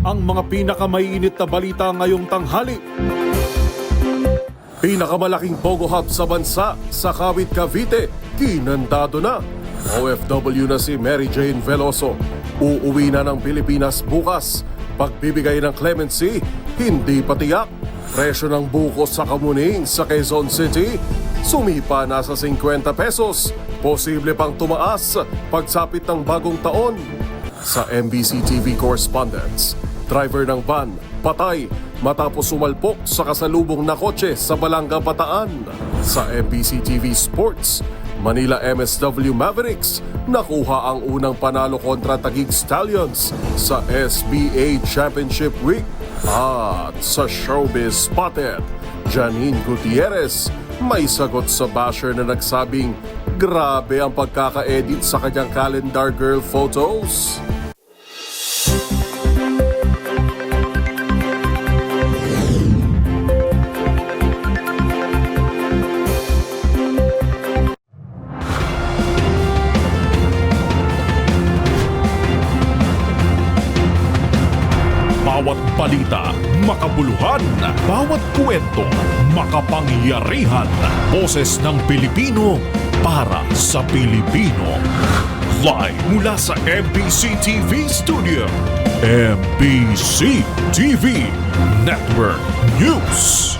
ang mga pinakamaiinit na balita ngayong tanghali. Pinakamalaking Pogo Hub sa bansa sa Kawit, Cavite, kinandado na. OFW na si Mary Jane Veloso. Uuwi na ng Pilipinas bukas. Pagbibigay ng clemency, hindi pa tiyak. Presyo ng buko sa Kamuning sa Quezon City, sumipa na sa 50 pesos. Posible pang tumaas pagsapit ng bagong taon. Sa MBC TV correspondents, driver ng van patay matapos sumalpok sa kasalubong na kotse sa Balanga, Bataan. Sa MBC TV Sports, Manila MSW Mavericks nakuha ang unang panalo kontra Taguig Stallions sa SBA Championship Week. At sa Showbiz Spotted, Janine Gutierrez may sagot sa basher na nagsabing grabe ang pagkaka-edit sa kanyang calendar girl photos. Bawat balita, makabuluhan. Bawat kwento, makapangyarihan. Boses ng Pilipino para sa Pilipino. Live mula sa MBC TV Studio. MBC TV Network News.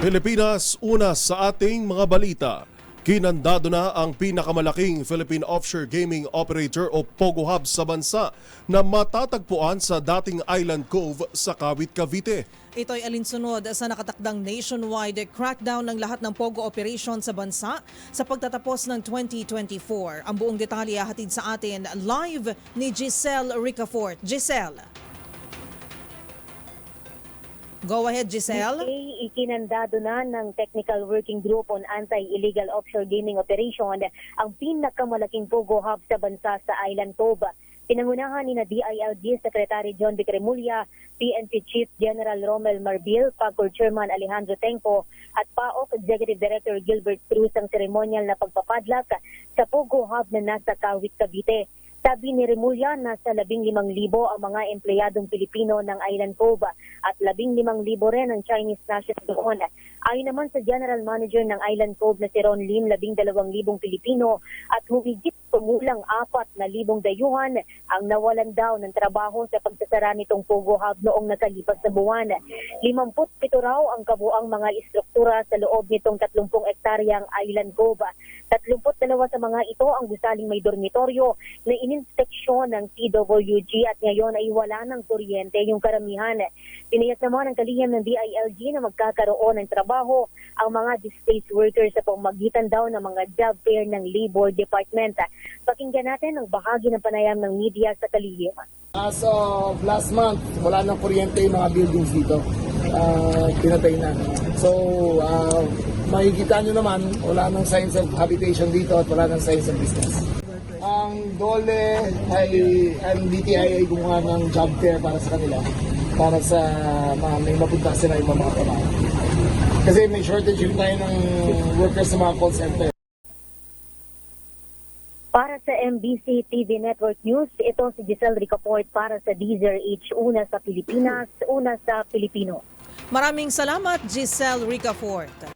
Pilipinas, una sa ating mga balita. Kinandado na ang pinakamalaking Philippine Offshore Gaming Operator o Pogo Hub sa bansa na matatagpuan sa dating Island Cove sa Kawit, Cavite. Ito ay alinsunod sa nakatakdang nationwide crackdown ng lahat ng Pogo operation sa bansa sa pagtatapos ng 2024. Ang buong detalye hatid sa atin live ni Giselle Ricafort. Giselle. Go ahead, Giselle. Ikinandado na ng Technical Working Group on Anti-Illegal Offshore Gaming Operation ang pinakamalaking Pogo Hub sa bansa sa Island Cove. Pinangunahan ni DILG Secretary John Vic Remulla, PNP Chief General Romel Marbil, PAGCOR Chairman Alejandro Tenco at PAOK Executive Director Gilbert Cruz ang seremonyal na pagpapadlak sa Pogo Hub na nasa Kawit, Cavite. Sabi ni Remulla, nasa 15,000 ang mga empleyadong Pilipino ng Island Cove at 15,000 rin ang Chinese national doon. Ayon naman sa General Manager ng Island Cove na si Ron Lim, 12,000 Pilipino at humigit kumulang 4,000 dayuhan ang nawalan daw ng trabaho sa pagsasara nitong Pogo Hub noong nakalipas na buwan. 57 raw ang kabuang mga istruktura sa loob nitong 30 ektaryang Island Cove. 32 sa mga ito ang gusaling may dormitoryo na ininspeksyon ng PWG at ngayon ay wala ng kuryente yung karamihan. Tiniyak naman ang kalihim ng DILG na magkakaroon ng trabaho ang mga displaced workers sa pamamagitan daw ng mga job fair ng Labor Department. Pakinggan natin ang bahagi ng panayam ng media sa kalihim. As of last month, wala nang kuryente yung mga buildings dito. Pinatay na. So, makikita nyo naman, wala nang signs of habitation dito at wala nang signs of business. Ang DOLE ang DTI ay gumawa ng job fair para sa kanila, para sa may mapunta sila yung mga trabaho. Kasi may shortage yung tayo ng workers sa mga call center. Para sa MBC TV Network News, ito si Giselle Ricafort para sa DZRH, una sa Pilipinas, una sa Pilipino. Maraming salamat, Giselle Ricafort.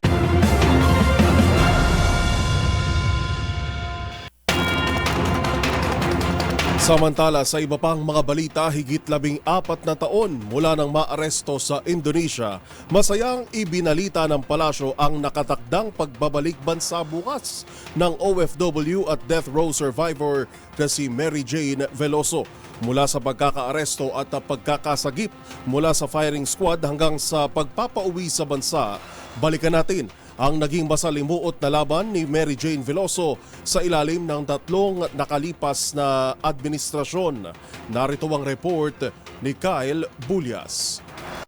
Samantala sa iba pang mga balita, higit 14 na taon mula nang maaresto sa Indonesia, masayang ibinalita ng palasyo ang nakatakdang pagbabalik bansa bukas ng OFW at death row survivor na si Mary Jane Veloso. Mula sa pagkakaaresto at pagkakasagip mula sa firing squad hanggang sa pagpapauwi sa bansa, balikan natin ang naging masalimuot na laban ni Mary Jane Veloso sa ilalim ng 3 nakalipas na administrasyon. Narito ang report ni Kyle Bulyas.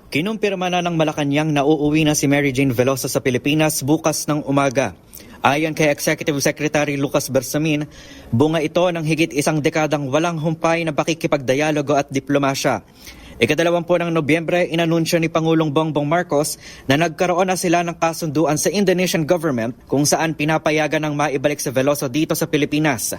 Kinumpirma na ng Malacanang na uuwi na si Mary Jane Veloso sa Pilipinas bukas ng umaga. Ayon kay Executive Secretary Lucas Bersamin, bunga ito ng higit 1 dekadang walang humpay na pakikipagdialogo at diplomasya. Ika-20 ng Nobyembre, inanunsyo ni Pangulong Bongbong Marcos na nagkaroon na sila ng kasunduan sa Indonesian government kung saan pinapayagan ng maibalik si Veloso dito sa Pilipinas.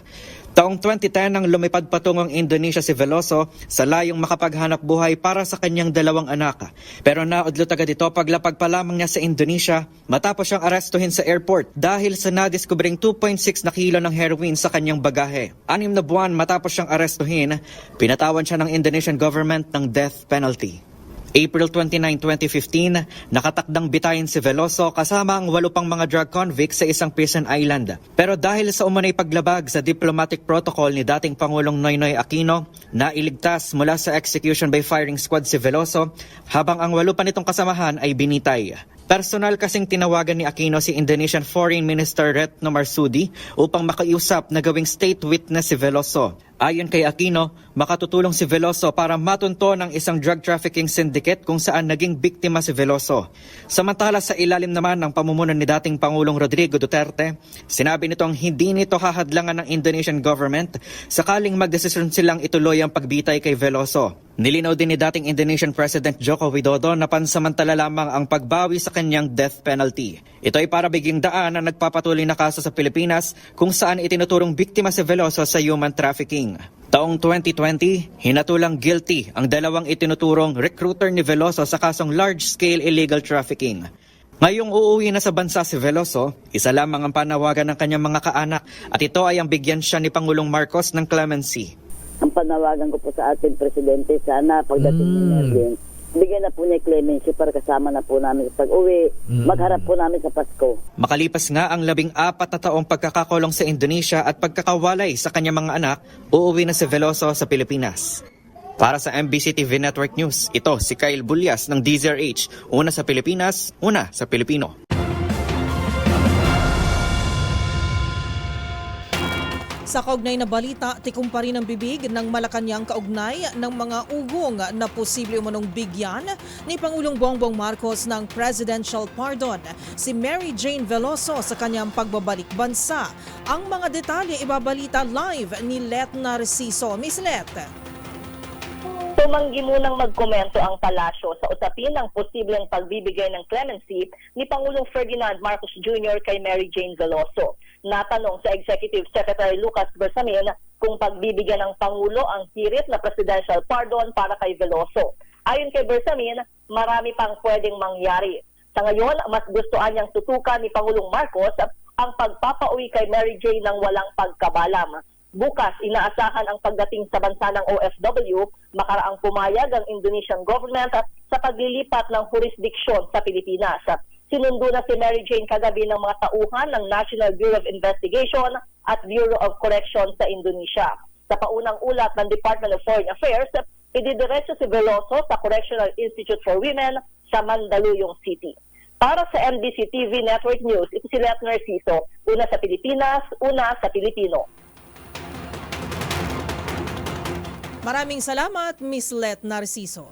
Taong 2010 nang lumipad patungong Indonesia si Veloso sa layong makapaghanap buhay para sa kanyang 2 anak. Pero naudlot agad ito paglapag pa lamang niya sa Indonesia matapos siyang arestuhin sa airport dahil sa nadiskubring 2.6 na kilo ng heroin sa kanyang bagahe. 6 na buwan matapos siyang arestuhin, pinatawan siya ng Indonesian government ng death penalty. April 29, 2015, nakatakdang bitayin si Veloso kasama ang 8 pang mga drug convicts sa isang prison island. Pero dahil sa umunay paglabag sa diplomatic protocol ni dating Pangulong Noynoy Aquino, nailigtas mula sa execution by firing squad si Veloso habang ang 8 pa nitong kasamahan ay binitay. Personal kasing tinawagan ni Aquino si Indonesian Foreign Minister Retno Marsudi upang makiusap na gawing state witness si Veloso. Ayon kay Aquino, makatutulong si Veloso para matunto ng isang drug trafficking syndicate kung saan naging biktima si Veloso. Samantala sa ilalim naman ng pamumuno ni dating Pangulong Rodrigo Duterte, sinabi nitong hindi nito hahadlangan ng Indonesian government sakaling magdesisyon silang ituloy ang pagbitay kay Veloso. Nilinaw din ni dating Indonesian President Joko Widodo na pansamantala lamang ang pagbawi sa kanyang death penalty. Ito ay para bigyang daan ang nagpapatuloy na kaso sa Pilipinas kung saan itinuturong biktima si Veloso sa human trafficking. Taong 2020, hinatulang guilty ang 2 itinuturong recruiter ni Veloso sa kasong large-scale illegal trafficking. Ngayong uuwi na sa bansa si Veloso, isa lamang ang panawagan ng kanyang mga kaanak at ito ay ang bigyan siya ni Pangulong Marcos ng clemency. Ang panawagan ko po sa ating presidente, sana pagdating ni Merlin, bigyan na po niya clemency para kasama na po namin sa pag-uwi, magharap po namin sa Pasko. Makalipas nga ang 14 na taong pagkakakulong sa Indonesia at pagkakawalay sa kanyang mga anak, uuwi na si Veloso sa Pilipinas. Para sa MBC TV Network News, ito si Kyle Bulyas ng DZRH, una sa Pilipinas, una sa Pilipino. Sa kaugnay na balita, tikom pa rin ang bibig ng Malacanang kaugnay ng mga ugong na posible umanong bigyan ni Pangulong Bongbong Marcos ng presidential pardon si Mary Jane Veloso sa kanyang pagbabalik bansa. Ang mga detalye ibabalita live ni Let Narciso. Miss Let. Tumanggi munang magkomento ang palasyo sa usapin ng posibleng pagbibigay ng clemency ni Pangulong Ferdinand Marcos Jr. kay Mary Jane Veloso. Natanong sa Executive Secretary Lucas Bersamin kung pagbibigyan ng Pangulo ang hirit na presidential pardon para kay Veloso. Ayon kay Bersamin, marami pang pwedeng mangyari. Sa ngayon, mas gustoan niyang tutukan ni Pangulong Marcos ang pagpapauwi kay Mary Jane ng walang pagkabalam. Bukas, inaasahan ang pagdating sa bansa ng OFW, makaraang pumayag ang Indonesian government sa paglilipat ng jurisdiksyon sa Pilipinas. Sinundo na si Mary Jane kagabi ng mga tauhan ng National Bureau of Investigation at Bureau of Correction sa Indonesia. Sa paunang ulat ng Department of Foreign Affairs, ididiretso si Veloso sa Correctional Institute for Women sa Mandaluyong City. Para sa MBC TV Network News, ito si Let Narciso, una sa Pilipinas, una sa Pilipino. Maraming salamat, Miss Let Narciso.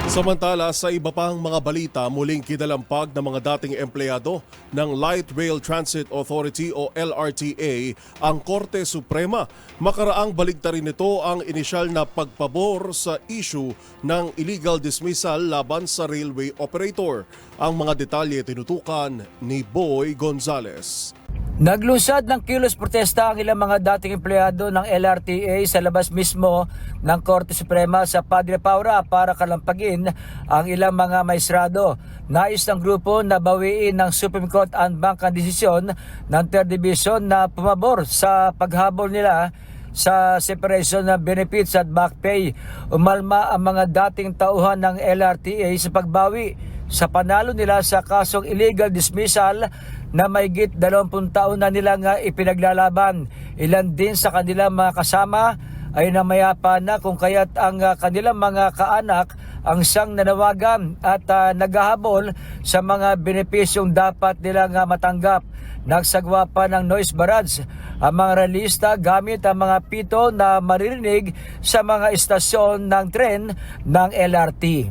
Samantala, sa iba pang mga balita, muling kinalampag ng mga dating empleyado ng Light Rail Transit Authority o LRTA ang Korte Suprema. Makaraang baligtarin nito ang inisyal na pagpabor sa issue ng illegal dismissal laban sa railway operator. Ang mga detalye tinutukan ni Boy Gonzales. Naglusad ng kilos protesta ang ilang mga dating empleyado ng LRTA sa labas mismo ng Korte Suprema sa Padre Paura para kalampagin ang ilang mga maestrado. Nais ng grupo na bawiin ng Supreme Court en banc ang desisyon ng 3rd Division na pumabor sa paghabol nila sa separation ng benefits at back pay. Umalma ang mga dating tauhan ng LRTA sa pagbawi sa panalo nila sa kasong illegal dismissal na mahigit 20 taon na nilang ipinaglalaban. Ilan din sa kanilang mga kasama ay namayapa na kung kaya't ang kanilang mga kaanak ang siyang nanawagan at naghahabol sa mga benepisyong dapat nilang matanggap. Nagsagwa pa ng noise barrage ang mga realista gamit ang mga pito na maririnig sa mga istasyon ng tren ng LRT.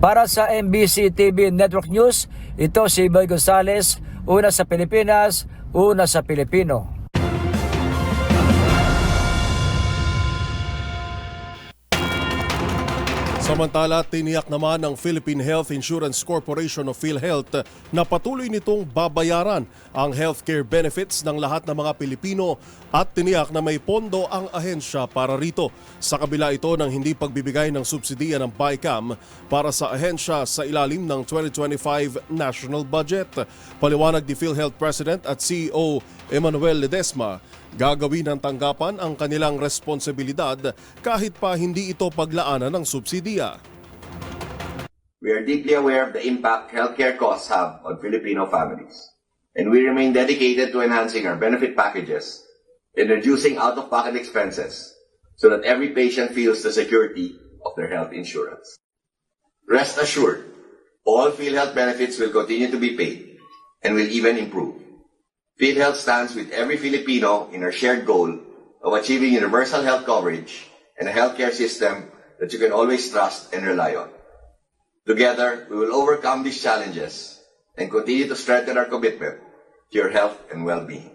Para sa MBC TV Network News, ito si Boy Gonzales, una sa Pilipinas, una sa Pilipino. Samantala, tiniyak naman ng Philippine Health Insurance Corporation of PhilHealth na patuloy nitong babayaran ang healthcare benefits ng lahat ng mga Pilipino at tiniyak na may pondo ang ahensya para rito. Sa kabila ito ng hindi pagbibigay ng subsidiya ng BICAM para sa ahensya sa ilalim ng 2025 national budget. Paliwanag ni PhilHealth President at CEO Emmanuel Ledesma, gagawin ng tanggapan ang kanilang responsibilidad kahit pa hindi ito paglaanan ng subsidiya. We are deeply aware of the impact healthcare costs have on Filipino families, and we remain dedicated to enhancing our benefit packages and reducing out-of-pocket expenses so that every patient feels the security of their health insurance. Rest assured, all PhilHealth benefits will continue to be paid and will even improve. PhilHealth stands with every Filipino in our shared goal of achieving universal health coverage and a healthcare system that you can always trust and rely on. Together, we will overcome these challenges and continue to strengthen our commitment to your health and well-being.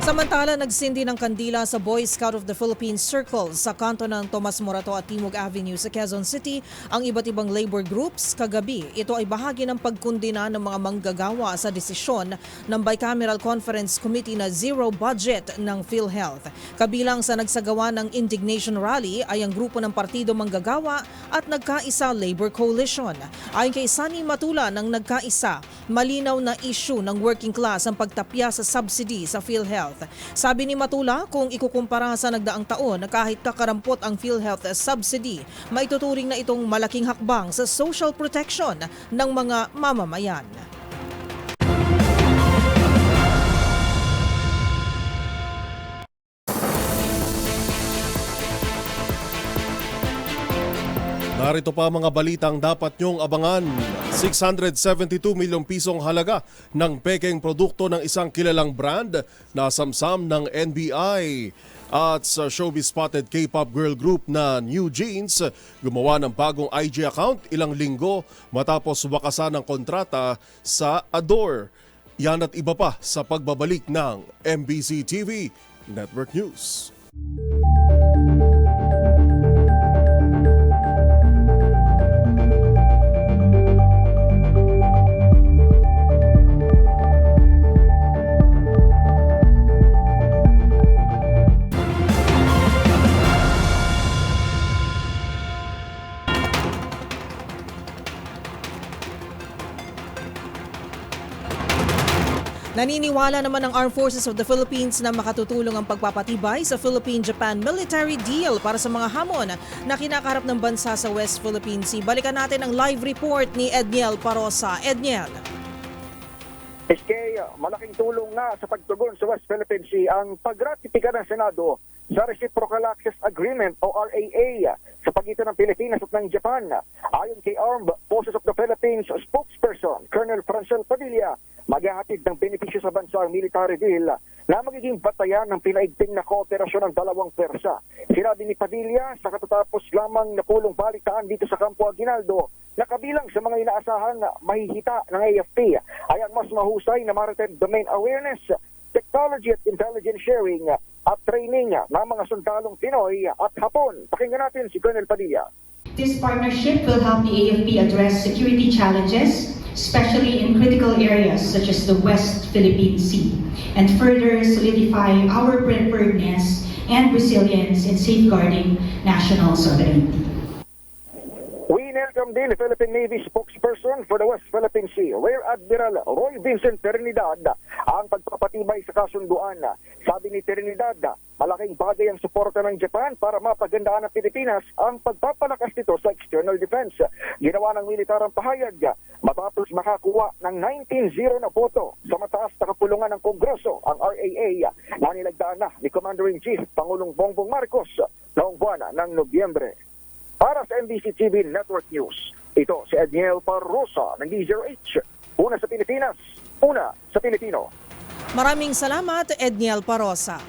Samantala, nagsindi ng kandila sa Boy Scout of the Philippines Circle sa kanto ng Tomas Morato at Timog Avenue sa Quezon City ang iba't ibang labor groups kagabi. Ito ay bahagi ng pagkundina ng mga manggagawa sa desisyon ng Bicameral Conference Committee na zero budget ng PhilHealth. Kabilang sa nagsagawa ng indignation rally ay ang grupo ng Partido Manggagawa at Nagkaisa Labor Coalition. Ayon kay Sunny Matula ng Nagkaisa, malinaw na issue ng working class ang pagtapya sa subsidy sa PhilHealth. Sabi ni Matula, kung ikukumpara sa nagdaang taon na kahit kakarampot ang PhilHealth subsidy, maituturing na itong malaking hakbang sa social protection ng mga mamamayan. Narito pa mga balitang dapat nyong abangan. 672 milyong pisong halaga ng pekeng produkto ng isang kilalang brand na samsam ng NBI. At sa showbiz spotted K-pop girl group na New Jeans, gumawa ng bagong IG account ilang linggo matapos wakasan ng kontrata sa Adore. Yan at iba pa sa pagbabalik ng MBC TV Network News. Naniniwala naman ang Armed Forces of the Philippines na makatutulong ang pagpapatibay sa Philippine-Japan military deal para sa mga hamon na kinakaharap ng bansa sa West Philippine Sea. Balikan natin ang live report ni Edniel Parosa. Edniel. SK, malaking tulong na sa pagtugon sa West Philippine Sea ang pagratipika ng Senado sa Reciprocal Access Agreement o RAA sa pagitan ng Pilipinas at ng Japan. Ayon kay Armed Forces of the Philippines spokesperson Colonel Francel Padilla, maghahatid ng benepisyo sa bansa ang military deal na magiging batayan ng pinaigting na kooperasyon ng dalawang pwersa. Sinabi ni Padilla sa katatapos lamang na pulong balitaan dito sa Campo Aguinaldo na kabilang sa mga inaasahan na mahihita ng AFP ay ang mas mahusay na maritime domain awareness, technology at intelligence sharing at training ng mga sundalong Pinoy at Hapon. Pakinggan natin si Colonel Padilla. This partnership will help the AFP address security challenges, especially in critical areas such as the West Philippine Sea, and further solidify our preparedness and resilience in safeguarding national sovereignty. We welcome din Philippine Navy spokesperson for the West Philippine Sea, Rear Admiral Roy Vincent Trinidad, ang pagpapatibay sa kasunduan. Sabi ni Trinidad, malaking bagay ang suporta ng Japan para mapagandaan ng Pilipinas ang pagpapalakas nito sa external defense. Ginawa ng militar ang pahayag matapos makakuha ng 19-0 na boto sa mataas na kapulungan ng Kongreso ang RAA na nilagdaan na ni Commander-in-Chief Pangulong Bongbong Marcos noong buwan ng Nobyembre. Para sa MBC TV Network News, ito si Edniel Parosa ng D0H. Una sa Pilipinas, una sa Pilipino. Maraming salamat, Edniel Parosa.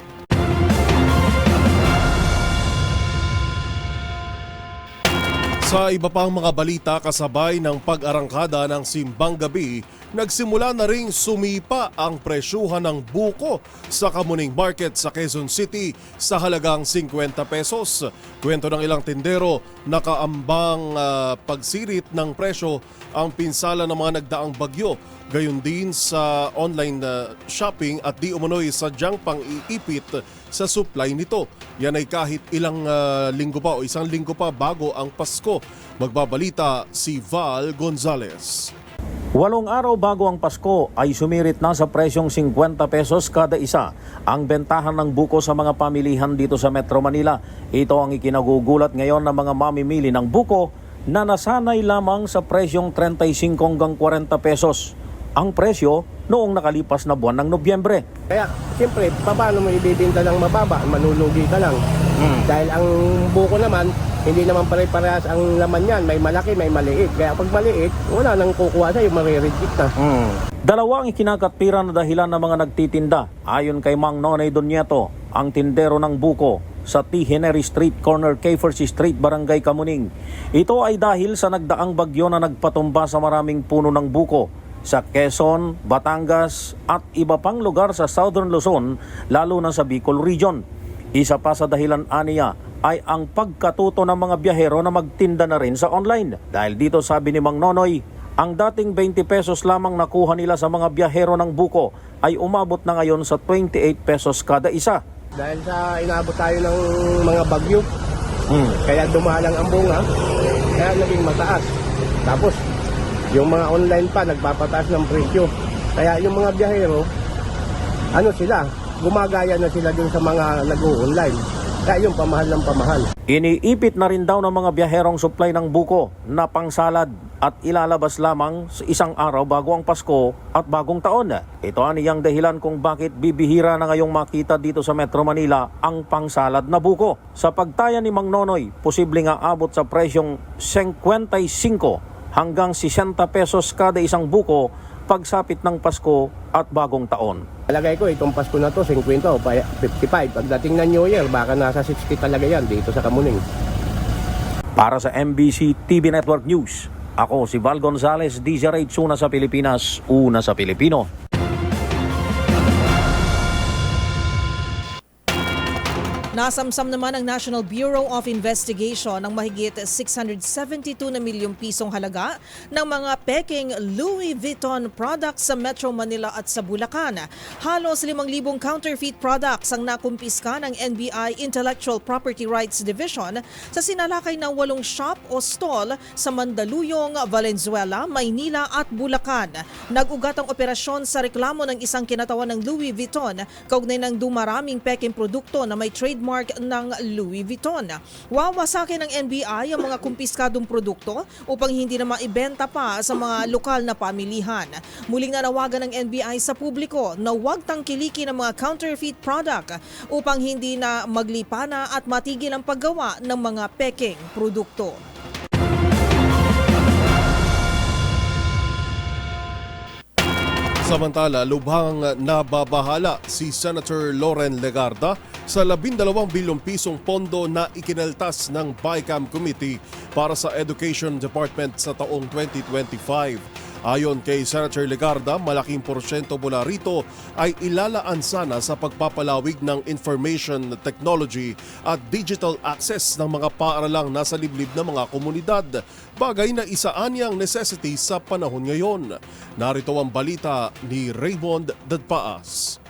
Sa iba pang mga balita kasabay ng pag-arangkada ng Simbang Gabi nagsimula na ring sumipa ang presyuhan ng buko sa Kamuning Market sa Quezon City sa halagang 50 pesos. Kwento ng ilang tindero, nakaambang pagsirit ng presyo ang pinsala ng mga nagdaang bagyo. Gayon din sa online shopping at di umano'y sadyang pang-iipit sa supply nito. Yan ay kahit ilang linggo pa o isang linggo pa bago ang Pasko. Magbabalita si Val Gonzalez. 8 araw bago ang Pasko ay sumirit na sa presyong 50 pesos kada isa ang bentahan ng buko sa mga pamilihan dito sa Metro Manila. Ito ang ikinagugulat ngayon ng mga mamimili ng buko na nasanay lamang sa presyong 35 hanggang 40 pesos. Ang presyo noong nakalipas na buwan ng Nobyembre. Kaya siyempre, paano mo ibibenta ng mababa? Manulugi ka lang. Dahil ang buko naman, hindi naman pare-parehas ang laman yan. May malaki, may maliit. Kaya pag maliit, wala nang kukuha sa'yo, marireject na. Dalawa ang ikinakatpiran na dahilan ng mga nagtitinda. Ayon kay Mang Nonay Donieto, ang tindero ng buko sa T. Henry Street, corner K4C Street, Barangay Kamuning. Ito ay dahil sa nagdaang bagyo na nagpatumba sa maraming puno ng buko sa Quezon, Batangas at iba pang lugar sa Southern Luzon, lalo na sa Bicol Region. Isa pa sa dahilan aniya ay ang pagkatuto ng mga biyahero na magtinda na rin sa online. Dahil dito, sabi ni Mang Nonoy, ang dating 20 pesos lamang nakuha nila sa mga biyahero ng buko ay umabot na ngayon sa 28 pesos kada isa. Dahil sa inabot tayo ng mga bagyo, kaya dumalang ang bunga, kaya naging mataas. Tapos, yung mga online pa, nagpapataas ng presyo. Kaya yung mga biyahero, gumagaya na sila dun sa mga nag-online. Kaya yung pamahal ng pamahal. Iniipit na rin daw ng mga biyaherong supply ng buko na pangsalad at ilalabas lamang sa isang araw bago ang Pasko at bagong taon. Ito ang iyang dahilan kung bakit bibihira na ngayong makita dito sa Metro Manila ang pangsalad na buko. Sa pagtaya ni Mang Nonoy, posibleng aabot sa presyong 55 hanggang 60 pesos kada isang buko pagsapit ng Pasko at bagong taon. Palagay ko itong Pasko na to 50 o 55. Pagdating ng New Year, baka nasa 60 talaga yan dito sa Kamuning. Para sa MBC TV Network News, ako si Val Gonzalez, DZRH, una sa Pilipinas, una sa Pilipino. Nasamsam naman ang National Bureau of Investigation ng mahigit 672 na milyong pisong halaga ng mga peking Louis Vuitton products sa Metro Manila at sa Bulacan. Halos 5,000 counterfeit products ang nakumpiska ng NBI Intellectual Property Rights Division sa sinalakay ng 8 shop o stall sa Mandaluyong, Valenzuela, Maynila at Bulacan. Nag-ugat ang operasyon sa reklamo ng isang kinatawan ng Louis Vuitton kaugnay ng dumaraming peking produkto na may trademark ng Louis Vuitton. Wawasakin ng NBI ang mga kumpiskadong produkto upang hindi na maibenta pa sa mga lokal na pamilihan. Muling nanawagan ng NBI sa publiko na huwag tangkilikin ang mga counterfeit product upang hindi na maglipana at matigil ang paggawa ng mga peking produkto. Samantala, lubhang nababahala si Senator Loren Legarda sa 12 bilyong pisong pondo na ikinaltas ng BICAM Committee para sa Education Department sa taong 2025. Ayon kay Senator Legarda, malaking porsyento mula rito ay ilalaan sana sa pagpapalawig ng information technology at digital access ng mga paaralang nasa liblib ng mga komunidad, bagay na isaanyang necessity sa panahon ngayon. Narito ang balita ni Raymond Dadpaas.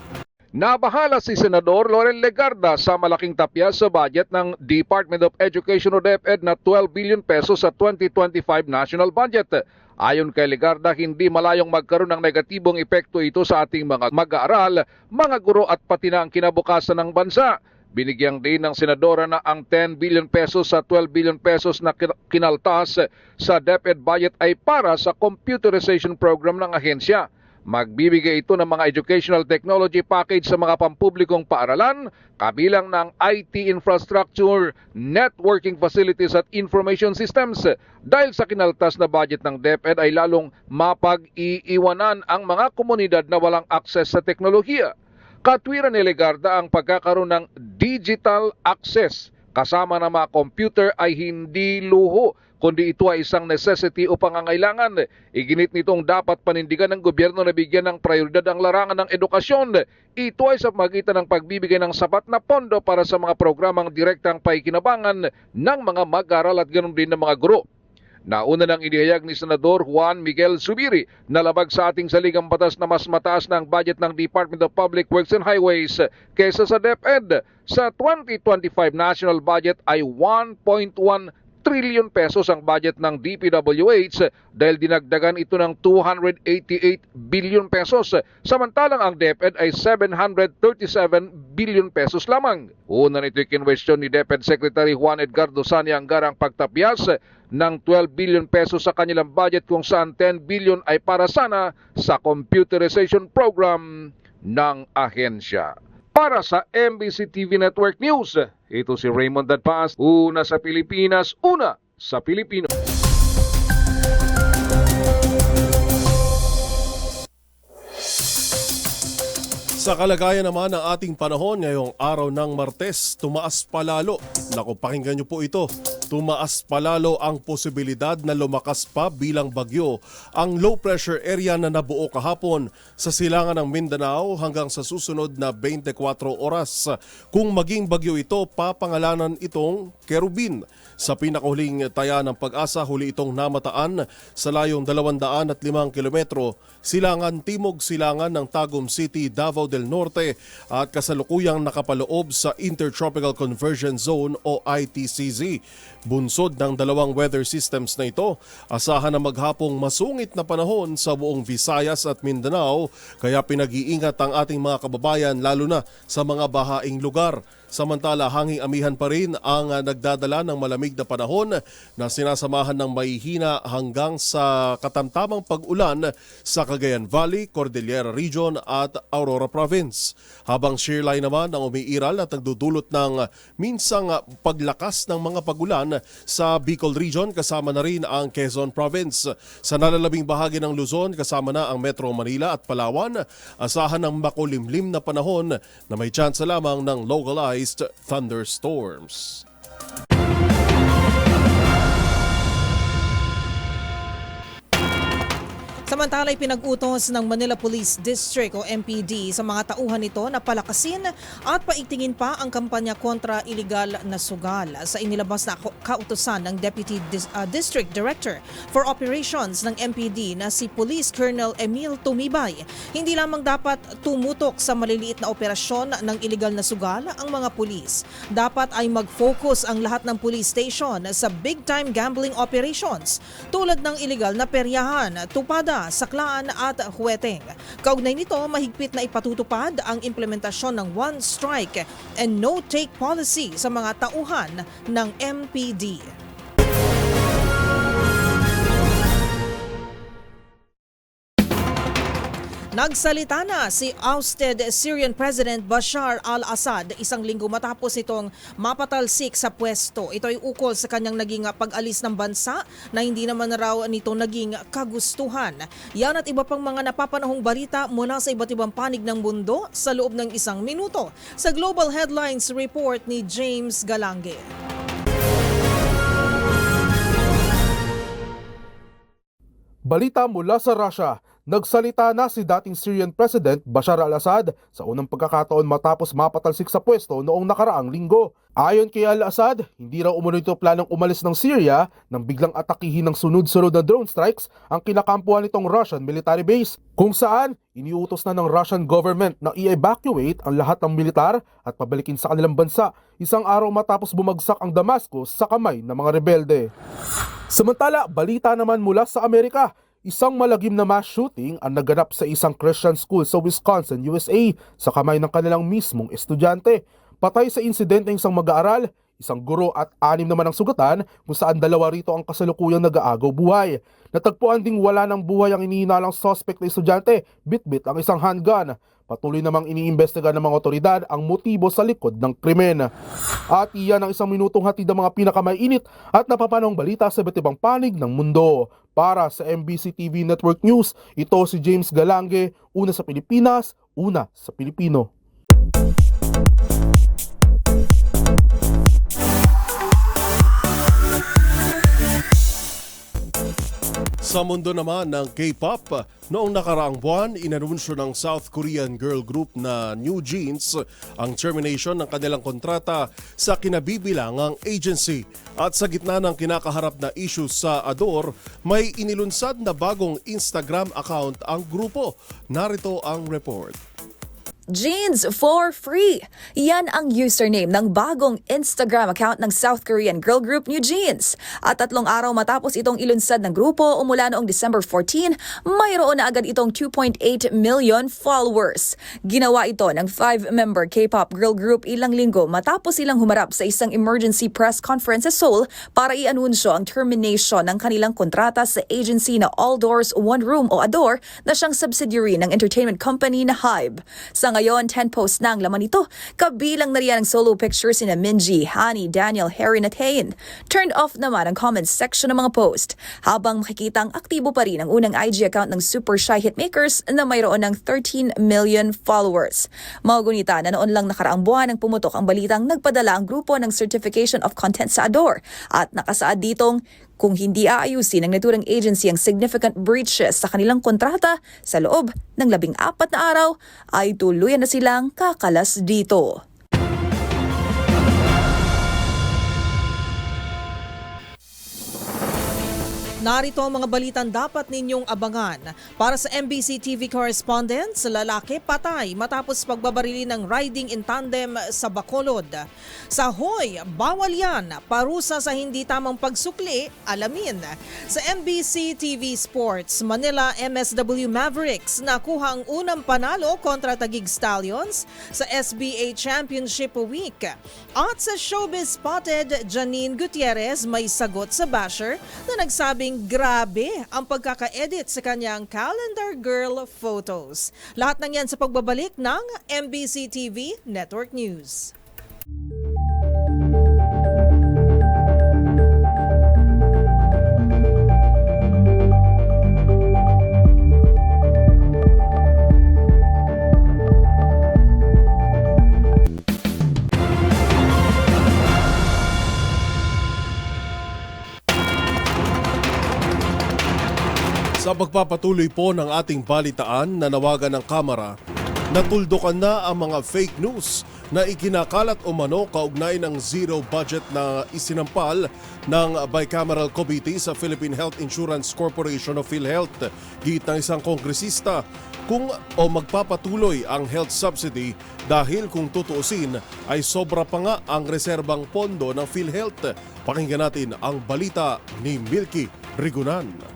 Nabahala si Senador Loren Legarda sa malaking tapyas sa budget ng Department of Education o DepEd na 12 billion pesos sa 2025 national budget. Ayon kay Legarda, hindi malayong magkaroon ng negatibong epekto ito sa ating mga mag-aaral, mga guro at pati na ang kinabukasan ng bansa. Binigyang din ng senadora na ang 10 billion pesos sa 12 billion pesos na kinaltas sa DepEd budget ay para sa computerization program ng ahensya. Magbibigay ito ng mga educational technology package sa mga pampublikong paaralan, kabilang ng IT infrastructure, networking facilities at information systems. Dahil sa kinaltas na budget ng DepEd ay lalong mapag-iiwanan ang mga komunidad na walang akses sa teknolohiya. Katwiran ni Legarda ang pagkakaroon ng digital access kasama ng mga computer ay hindi luho, kundi ito ay isang necessity o pangangailangan. Iginit nitong dapat panindigan ng gobyerno na bigyan ng prioridad ang larangan ng edukasyon. Ito ay sa pagitan ng pagbibigay ng sapat na pondo para sa mga programang direktang paikinabangan ng mga mag-aaral at ganoon din ng mga guro. Nauna nang inihayag ni Senador Juan Miguel Zubiri na labag sa ating saligang batas na mas mataas na ang budget ng Department of Public Works and Highways kaysa sa DepEd. Sa 2025 national budget ay 1.1 trillion pesos ang budget ng DPWH dahil dinagdagan ito ng 288 billion pesos. Samantalang ang DepEd ay 737 billion pesos lamang. Una nito ikinwestiyon ni DepEd Secretary Juan Edgardo Sani Angara ang pagtapyas ng 12 billion pesos sa kanilang budget kung saan 10 billion ay para sana sa computerization program ng ahensya. Para sa MBC TV Network News, ito si Raymond Dadpaas, una sa Pilipinas, una sa Pilipino. Sa kalagayan naman ng ating panahon ngayong araw ng Martes, tumaas palalo. Naku, pakinggan niyo po ito. Tumaas palalo ang posibilidad na lumakas pa bilang bagyo ang low pressure area na nabuo kahapon sa silangan ng Mindanao hanggang sa susunod na 24 oras. Kung maging bagyo ito, papangalanan itong Kerubin. Sa pinakahuling taya ng Pag-asa, huli itong namataan sa layong 205 kilometro, silangan timog silangan ng Tagum City, Davao del Norte at kasalukuyang nakapaloob sa Intertropical Convergence Zone o ITCZ. Bunsod ng dalawang weather systems na ito, asahan na maghapong masungit na panahon sa buong Visayas at Mindanao, kaya pinag-iingat ang ating mga kababayan lalo na sa mga bahaing lugar. Samantala, hanging amihan pa rin ang nagdadala ng malamig na panahon na sinasamahan ng mahihina hanggang sa katamtamang pag-ulan sa Cagayan Valley, Cordillera Region at Aurora Province. Habang shearline naman ang umiiral at nagdudulot ng minsang paglakas ng mga pag-ulan sa Bicol Region kasama na rin ang Quezon Province. Sa nalalabing bahagi ng Luzon kasama na ang Metro Manila at Palawan, asahan ng makulimlim na panahon na may tsansa lamang ng localized thunderstorms. Samantala, pinag-utos ng Manila Police District o MPD sa mga tauhan nito na palakasin at paigtingin pa ang kampanya kontra iligal na sugal. Sa inilabas na kautusan ng Deputy District Director for Operations ng MPD na si Police Colonel Emil Tumibay, hindi lamang dapat tumutok sa maliliit na operasyon ng iligal na sugal ang mga pulis. Dapat ay mag-focus ang lahat ng police station sa big-time gambling operations tulad ng iligal na peryahan, tupada, saklaan at huweteng. Kaugnay nito, mahigpit na ipatutupad ang implementasyon ng one strike and no take policy sa mga tauhan ng MPD. Nagsalita na si ousted Syrian President Bashar al-Assad isang linggo matapos itong mapatalsik sa pwesto. Ito ay ukol sa kanyang naging pag-alis ng bansa na hindi naman raw nito naging kagustuhan. Yan at iba pang mga napapanahong balita mula sa iba't ibang panig ng mundo sa loob ng isang minuto sa Global Headlines Report ni James Galange. Balita mula sa Russia. Nagsalita na si dating Syrian President Bashar al-Assad sa unang pagkakataon matapos mapatalsik sa pwesto noong nakaraang linggo. Ayon kay al-Assad, hindi raw umano ito planong umalis ng Syria nang biglang atakihin ng sunod-sunod na drone strikes ang kinakampuhan nitong Russian military base, kung saan iniutos na ng Russian government na i-evacuate ang lahat ng militar at pabalikin sa kanilang bansa isang araw matapos bumagsak ang Damascus sa kamay ng mga rebelde. Samantala, balita naman mula sa Amerika. Isang malagim na mass shooting ang naganap sa isang Christian school sa Wisconsin, USA sa kamay ng kanilang mismong estudyante. Patay sa insidente ang isang mag-aaral, isang guro at 6 naman ang sugatan kung saan 2 rito ang kasalukuyang nag-aagaw buhay. Natagpuan ding wala ng buhay ang inihinalang suspect na estudyante, bit-bit ang isang handgun. Patuloy namang iniimbestiga ng mga otoridad ang motibo sa likod ng krimen. At iyan ang isang minutong hatid ng mga pinakamainit at napapanahong balita sa iba't ibang panig ng mundo. Para sa MBC TV Network News, ito si James Galange, una sa Pilipinas, una sa Pilipino. Sa mundo naman ng K-pop, noong nakaraang buwan, inanunsyo ng South Korean girl group na New Jeans ang termination ng kanilang kontrata sa kinabibilangang agency. At sa gitna ng kinakaharap na issues sa Adore, may inilunsad na bagong Instagram account ang grupo. Narito ang report. Jeans for free. Yan ang username ng bagong Instagram account ng South Korean girl group New Jeans. At 3 araw matapos itong ilunsad ng grupo mula noong December 14, mayroon na agad itong 2.8 million followers. Ginawa ito ng 5-member K-pop girl group ilang linggo matapos silang humarap sa isang emergency press conference sa Seoul para i-anunsyo ang termination ng kanilang kontrata sa agency na All Doors One Room o Adore na siyang subsidiary ng entertainment company na HYBE. Sa ngayon, 10 posts na ang laman nito. Kabilang na riyan ang solo pictures ni Minji, Hani, Daniel, Harry at Hain. Turned off naman ang comments section ng mga post. Habang makikita ang aktibo pa rin ang unang IG account ng Super Shy Hitmakers na mayroon ng 13 million followers. Maugunita na noon lang nakaraang buwan ang pumutok ang balitang nagpadala ang grupo ng Certification of Content sa Adore at nakasaad ditong kung hindi aayusin ng naturang agency ang significant breaches sa kanilang kontrata sa loob ng 14 na araw, ay tuluyan na silang kakalas dito. Narito ang mga balitang dapat ninyong abangan. Para sa MBC TV correspondents, lalaki patay matapos pagbabarili ng riding in tandem sa Bacolod. Sa Hoy, bawal yan. Parusa sa hindi tamang pagsukli, alamin. Sa MBC TV Sports, Manila MSW Mavericks nakuha ang unang panalo kontra Taguig Stallions sa SBA Championship Week. At sa Showbiz Spotted, Janine Gutierrez may sagot sa basher na nagsabing grabe ang pagkaka-edit sa kanyang calendar girl photos. Lahat ng yan sa pagbabalik ng MBC TV Network News. Sa pagpapatuloy po ng ating balitaan, nanawagan ng Kamara, natuldukan na ang mga fake news na ikinakalat umano kaugnay ng zero budget na isinampal ng Bicameral Committee sa Philippine Health Insurance Corporation of PhilHealth. Giit ng isang kongresista kung magpapatuloy ang health subsidy dahil kung tutuusin ay sobra pa nga ang reserbang pondo ng PhilHealth. Pakinggan natin ang balita ni Milky Rigunan.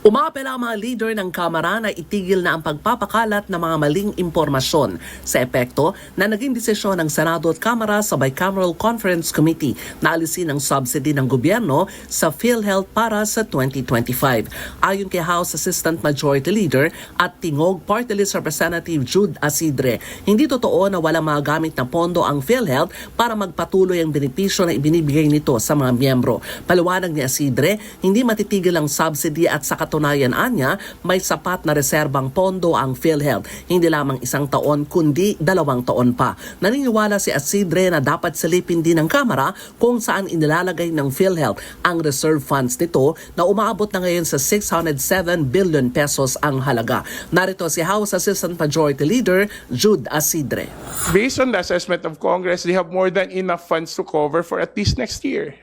Umapela ang mga leader ng Kamara na itigil na ang pagpapakalat ng mga maling impormasyon sa epekto na naging desisyon ng Senado at Kamara sa Bicameral Conference Committee na alisin ang subsidy ng gobyerno sa PhilHealth para sa 2025. Ayon kay House Assistant Majority Leader at Tingog Party List Representative Jude Asidre, hindi totoo na walang magagamit na pondo ang PhilHealth para magpatuloy ang benepisyo na ibinibigay nito sa mga miyembro. Paliwanag ni Asidre, hindi matitigil ang subsidy at sa katunayan anya, may sapat na reserbang pondo ang PhilHealth. Hindi lamang 1 taon kundi 2 taon pa. Naniniwala si Asidre na dapat silipin din ng Kamara kung saan inilalagay ng PhilHealth ang reserve funds nito na umaabot na ngayon sa 607 billion pesos ang halaga. Narito si House Assistant Majority Leader Jude Asidre. Based on the assessment of Congress, they have more than enough funds to cover for at least next year.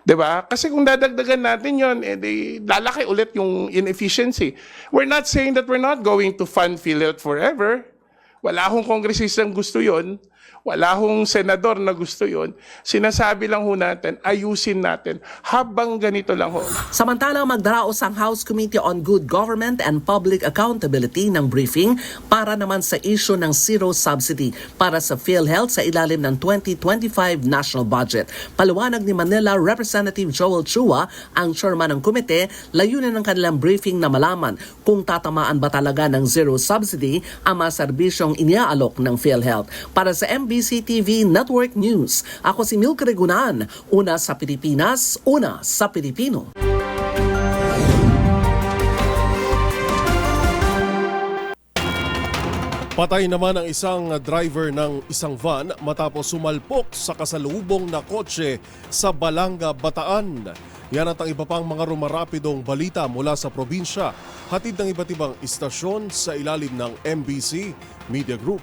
Diba? Kasi kung dadagdagan natin yon, lalaki ulit yung inefficiency. We're not saying that we're not going to fund PhilHealth forever. Wala akong kongresistang gusto yon. Wala akong senador na gusto yon. Sinasabi lang ho natin, ayusin natin habang ganito lang ho. Samantalang magdaraos ang House Committee on Good Government and Public Accountability ng briefing para naman sa issue ng zero subsidy para sa PhilHealth sa ilalim ng 2025 national budget. Paliwanag ni Manila Representative Joel Chua, ang chairman ng komite, layunin ng kanilang briefing na malaman kung tatamaan ba talaga ng zero subsidy ang mga serbisyong iniaalok ng PhilHealth. Para sa MBC TV Network News, ako si Milky Rigunan, una sa Pilipinas, una sa Pilipino. Patay naman ang isang driver ng isang van matapos sumalpok sa kasalubong na kotse sa Balanga, Bataan. Yan at ang iba pang mga rumarapidong balita mula sa probinsya, hatid ng iba't ibang istasyon sa ilalim ng MBC Media Group.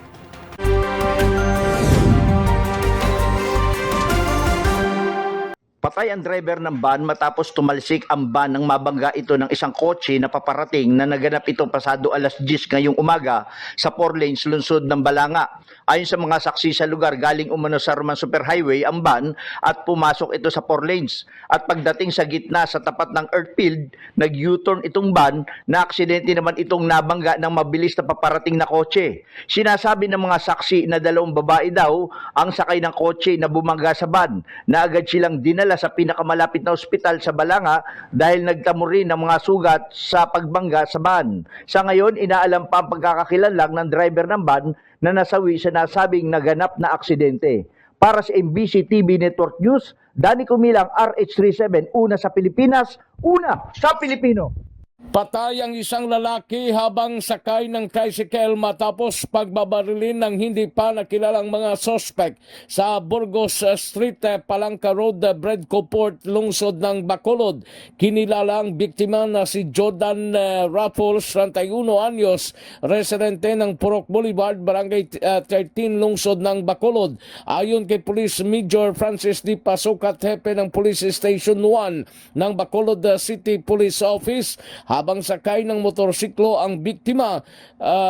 Patay ang driver ng van matapos tumalsik ang van nang mabangga ito ng isang kotse na paparating na naganap ito pasado alas 10 ngayong umaga sa 4 lanes lungsod ng Balanga. Ayon sa mga saksi sa lugar, galing umano sa Roman Superhighway ang van at pumasok ito sa 4 lanes. At pagdating sa gitna sa tapat ng Earthfield, nag-U-turn itong van na aksidente naman itong nabangga ng mabilis na paparating na kotse. Sinasabi ng mga saksi na 2 babae daw ang sakay ng kotse na bumangga sa van na agad silang dinala sa pinakamalapit na ospital sa Balanga dahil nagtamo rin ng mga sugat sa pagbangga sa van. Sa ngayon, inaalam pa ang pagkakakilanlang ng driver ng van na nasawi sa nasabing naganap na aksidente. Para sa MBC TV Network News, Danny Kumilang, RH37, una sa Pilipinas, una sa Pilipino. Patay ang isang lalaki habang sakay ng tricycle matapos pagbabarilin ng hindi pa nakilalang mga sospek sa Burgos Street, Palangka Road, Bredco Port, lungsod ng Bacolod. Kinilala ang biktima na si Jordan Raffles, 31 anyos, residente ng Purok Boulevard, Barangay 13, lungsod ng Bacolod. Ayon kay Police Major Francis D. Pasukat, hepe ng Police Station 1 ng Bacolod City Police Office, habang sakay ng motorsiklo ang biktima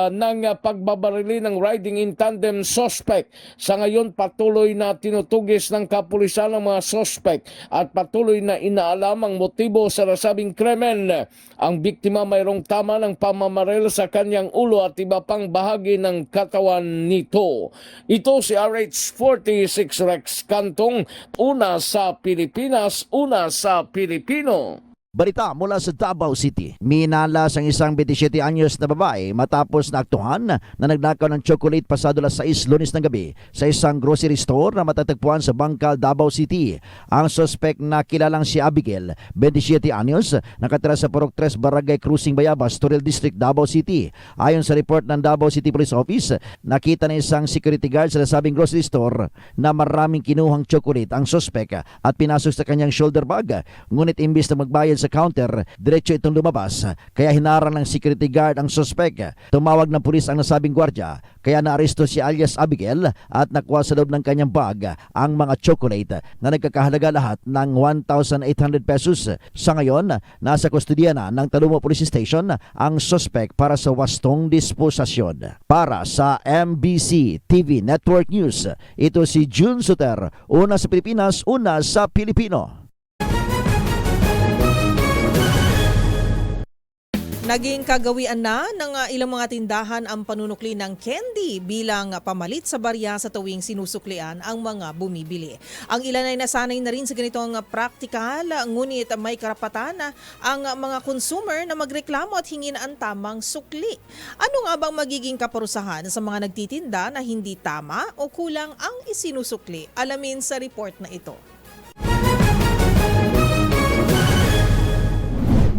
ng pagbabarili ng riding in tandem suspect. Sa ngayon, patuloy na tinutugis ng kapulisan ang mga suspect at patuloy na inaalam ang motibo sa nasabing krimen. Ang biktima mayroong tama ng pamamaril sa kanyang ulo at iba pang bahagi ng katawan nito. Ito si RH46 Rex Cantong, una sa Pilipinas, una sa Pilipino. Balita mula sa Davao City. Minalas ang isang 27 anyos na babae matapos na aktuhan na nagnakaw ng chocolate pasado alas 6 Lunes ng gabi sa isang grocery store na matatagpuan sa Bangkal, Davao City. Ang suspect na kilalang si Abigail, 27 anyos, nakatira sa Purok 3 Barangay Cruising Bayabas, Toril District, Davao City. Ayon sa report ng Davao City Police Office, nakita ng isang security guard sa nasabing grocery store na maraming kinuhang chocolate ang suspect at pinasok sa kanyang shoulder bag. Ngunit imbis na magbayad sa counter, diretso itong lumabas, kaya hinarang ng security guard ang suspect. Tumawag ng pulis ang nasabing gwardya, kaya naaresto si alias Abigail at nakuha sa loob ng kanyang bag ang mga chocolate na nagkakahalaga lahat ng 1,800 pesos. Sa ngayon, nasa kustodiya na ng Talumo Police Station ang suspect para sa wastong disposasyon. Para sa MBC TV Network News, ito si June Suter, una sa Pilipinas, una sa Pilipino. Naging kagawian na ng ilang mga tindahan ang panunukli ng candy bilang pamalit sa barya sa tuwing sinusuklian ang mga bumibili. Ang ilan ay nasanay na rin sa ganitong praktikal, ngunit may karapatan ang mga consumer na magreklamo at hingin ang tamang sukli. Ano nga bang magiging kaparusahan sa mga nagtitinda na hindi tama o kulang ang isinusukli? Alamin sa report na ito.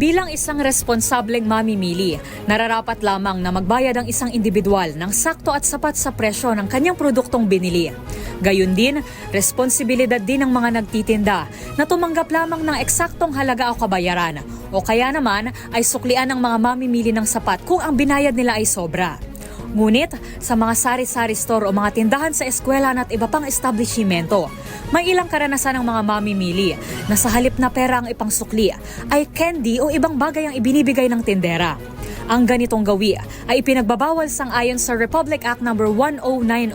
Bilang isang responsableng mamimili, nararapat lamang na magbayad ang isang individual ng sakto at sapat sa presyo ng kanyang produktong binili. Gayun din, responsibilidad din ng mga nagtitinda na tumanggap lamang ng eksaktong halaga o kabayaran o kaya naman ay suklian ng mga mamimili ng sapat kung ang binayad nila ay sobra. Ngunit sa mga sari-sari store o mga tindahan sa eskwelahan at iba pang establishmento, may ilang karanasan ng mga mamimili na sa halip na pera ang ipangsukli ay candy o ibang bagay ang ibinibigay ng tindera. Ang ganitong gawi ay ipinagbabawal sang-ayon sa Republic Act No. 10909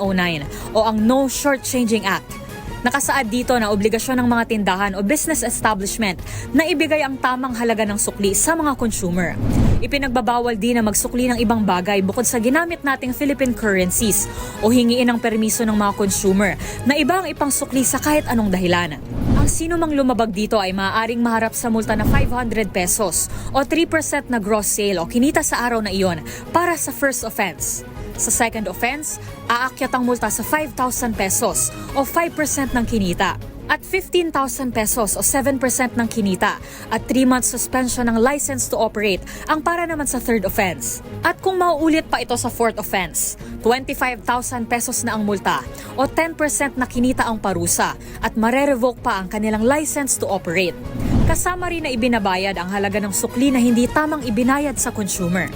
o ang No Shortchanging Act. Nakasaad dito na obligasyon ng mga tindahan o business establishment na ibigay ang tamang halaga ng sukli sa mga consumer. Ipinagbabawal din na magsukli ng ibang bagay bukod sa ginamit nating Philippine currencies o hingiin ng permiso ng mga consumer na iba ang ipangsukli sa kahit anong dahilan. Ang sino mang lumabag dito ay maaaring maharap sa multa na 500 pesos o 3% na gross sale o kinita sa araw na iyon para sa first offense. Sa second offense, aakyat ang multa sa 5,000 pesos o 5% ng kinita. at 15,000 pesos o 7% ng kinita at 3-month suspension ng license to operate ang para naman sa third offense. At kung mauulit pa ito sa fourth offense, 25,000 pesos na ang multa o 10% na kinita ang parusa at marerevoke pa ang kanilang license to operate. Kasama rin na ibinabayad ang halaga ng sukli na hindi tamang ibinayad sa consumer.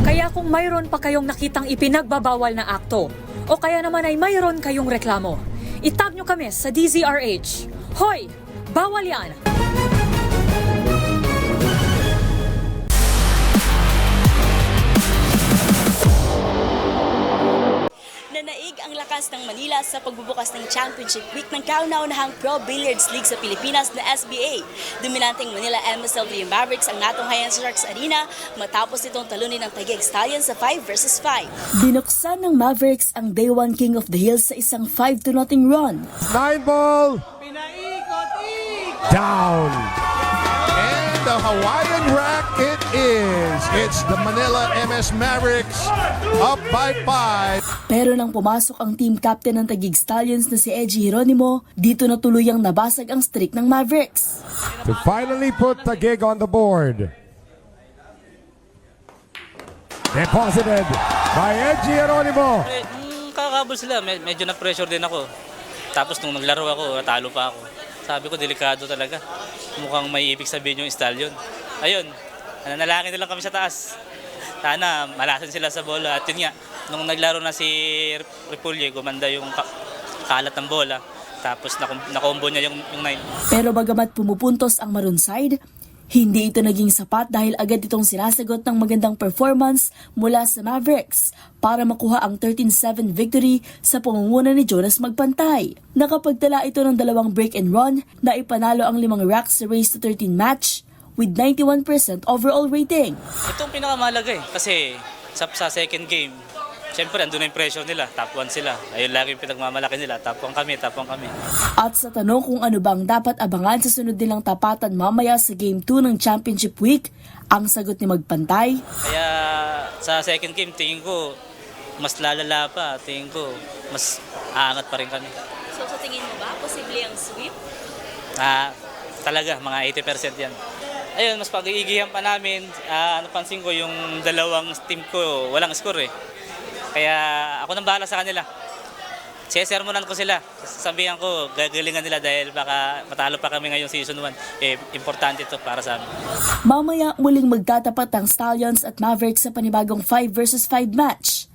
Kaya kung mayroon pa kayong nakitang ipinagbabawal na akto o kaya naman ay mayroon kayong reklamo, itag nyo kami sa DZRH. Hoy! Bawal yan! Nanaig ang lakas ng Manila sa pagbubukas ng Championship Week ng kauna-unahang Pro Billiards League sa Pilipinas na SBA. Dominanteng Manila MSLV Mavericks ang natunghayan sa Sharks Arena matapos itong talunin ng Taguig Stallions sa 5 versus 5. Binuksan ng Mavericks ang Day 1 King of the Hills sa isang 5-0 run. 9 ball. Down. And the Hawaiian rack it is. It's the Manila MS Mavericks up by 5. Pero nang pumasok ang team captain ng Taguig Stallions na si Edgy Geronimo, dito na tuluyang nabasag ang streak ng Mavericks. To finally put Taguig on the board. Deposited by Edgy Geronimo. Kakabol sila, medyo na-pressure din ako. Tapos nung naglaro ako, natalo pa ako. Sabi ko, delikado talaga. Mukhang may ibig sabihin yung stallion. Ayun, nanalangin na lang kami sa taas. Sana malasan sila sa bola. At yun nga, nung naglaro na si Repulye, gumanda yung kalat ng bola. Tapos nakombo niya yung 9. Pero bagamat pumupuntos ang Maroon side, hindi ito naging sapat dahil agad itong sinasagot ng magandang performance mula sa Mavericks para makuha ang 13-7 victory sa pangunguna ni Jonas Magpantay. Nakapagtala ito ng 2 break and run na ipanalo ang 5 racks sa race to 13 match with 91% overall rating. Ito ang pinakamahalaga kasi sa second game, siyempre andun na yung pressure nila, top 1 sila. Ayun lagi yung pinagmamalaki nila, top 1 kami. At sa tanong kung ano bang dapat abangan sa sunod nilang tapatan mamaya sa Game 2 ng Championship Week, ang sagot ni Magpantay. Kaya sa second game, tingin ko, mas lalala pa. Tingin ko, mas aangat pa rin kami. So sa tingin mo ba, posible ang sweep? Talaga, mga 80% yan. Ayun, mas pag-iigihan pa namin. Napansin ko yung dalawang team ko, walang score eh. Kaya ako nang bahala sa kanila. Sesermonan ko sila. Sabihan ko, gagalingan nila dahil baka matalo pa kami ngayong season 1. Importante ito para sa amin. Mamaya muling magtatapat ang Stallions at Mavericks sa panibagong 5 versus 5 match.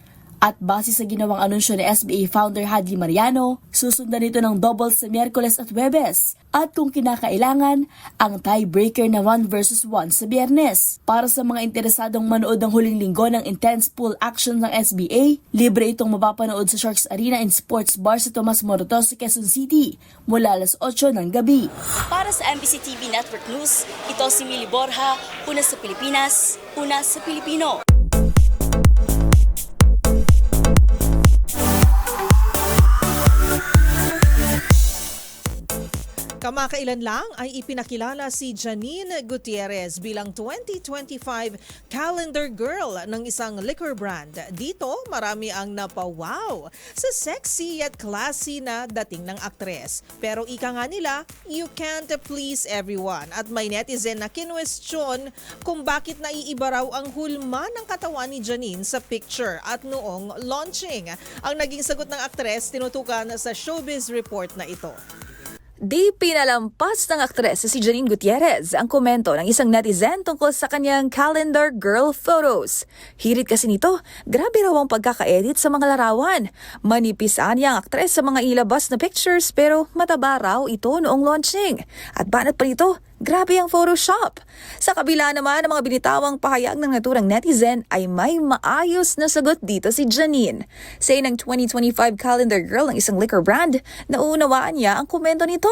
At base sa ginawang anunsyo ni SBA founder Hadley Mariano, susundan ito ng doubles sa Miyerkules at Huwebes. At kung kinakailangan, ang tiebreaker na 1 versus 1 sa Biyernes. Para sa mga interesadong manood ng huling linggo ng intense pool action ng SBA, libre itong mapapanood sa Sharks Arena and Sports Bar sa Tomas Moratos sa Quezon City mula alas 8 ng gabi. Para sa MBC TV Network News, ito si Mili Borja, una sa Pilipinas, una sa Pilipino. Kamakailan lang ay ipinakilala si Janine Gutierrez bilang 2025 Calendar Girl ng isang liquor brand. Dito, marami ang napawaw sa sexy at classy na dating ng aktres. Pero ika nga nila, you can't please everyone. At may netizen na kinwestiyon kung bakit naiiba raw ang hulma ng katawan ni Janine sa picture at noong launching. Ang naging sagot ng aktres tinutukan sa Showbiz Report na ito. Di pinalampas ng aktres si Janine Gutierrez ang komento ng isang netizen tungkol sa kanyang calendar girl photos. Hirit kasi nito, grabe raw ang pagkaka-edit sa mga larawan. Manipis niya ang aktres sa mga ilabas na pictures pero mataba raw ito noong launching. At banat pa nito, grabe ang Photoshop. Sa kabila naman ng mga binitawang pahayag ng naturang netizen ay may maayos na sagot dito si Janine. Say ng 2025 calendar girl ng isang liquor brand, nauunawaan niya ang komento nito.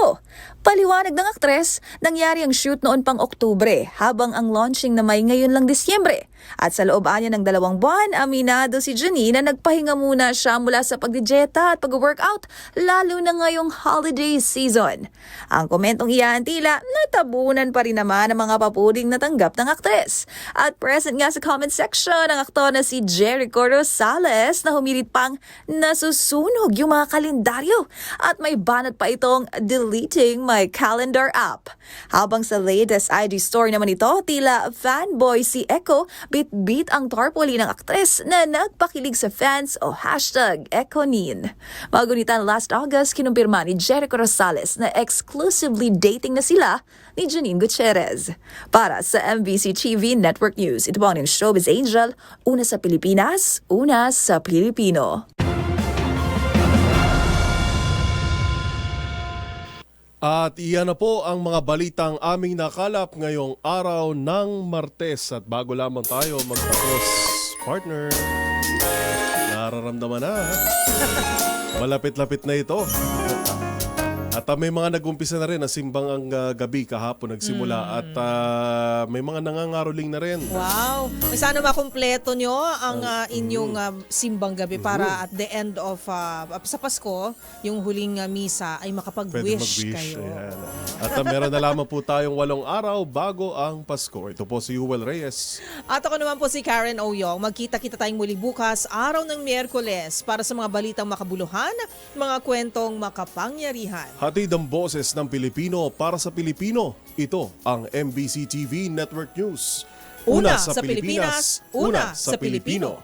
Paliwanag ng aktres, nangyari ang shoot noon pang Oktubre habang ang launching na may ngayon lang Disyembre. At sa loob niya ng 2 buwan, aminado si Janine na nagpahinga muna siya mula sa pagdidieta at pag-workout, lalo na ngayong holiday season. Ang komentong iyan tila natabunan pa rin naman ang mga papuling natanggap ng aktres. At present nga sa comment section ang aktor na si Jericho Rosales na humirit pang nasusunog yung mga kalendaryo at may banat pa itong deleting my calendar app. Habang sa latest IG story naman ito, tila fanboy si Echo, bit-bit ang tarpaulin ng aktres na nagpakilig sa fans o #EchoNin. Magunitan last August, kinumpirma ni Jericho Rosales na exclusively dating na sila ni Janine Gutierrez. Para sa MBC TV Network News, ito po ang Showbiz Angel, una sa Pilipinas, una sa Pilipino. At iyan na po ang mga balitang aming nakalap ngayong araw ng Martes. At bago lamang tayo magtapos, partner, nararamdaman na. Malapit-lapit na ito. At may mga nag-umpisa na rin na simbang ang gabi kahapon nagsimula at may mga nangangaroling na rin. Wow! Sana makumpleto nyo ang inyong simbang gabi para at the end of sa Pasko, yung huling misa ay makapag-wish kayo. Ayan. At meron na lamang po tayong 8 araw bago ang Pasko. Ito po si Yuel Reyes. At ako naman po si Karen Oyong. Magkita-kita tayong muli bukas, araw ng Miyerkules, para sa mga balitang makabuluhan, mga kwentong makapangyarihan. Hatid ang boses ng Pilipino para sa Pilipino. Ito ang MBC TV Network News. Una sa Pilipinas, una sa Pilipino.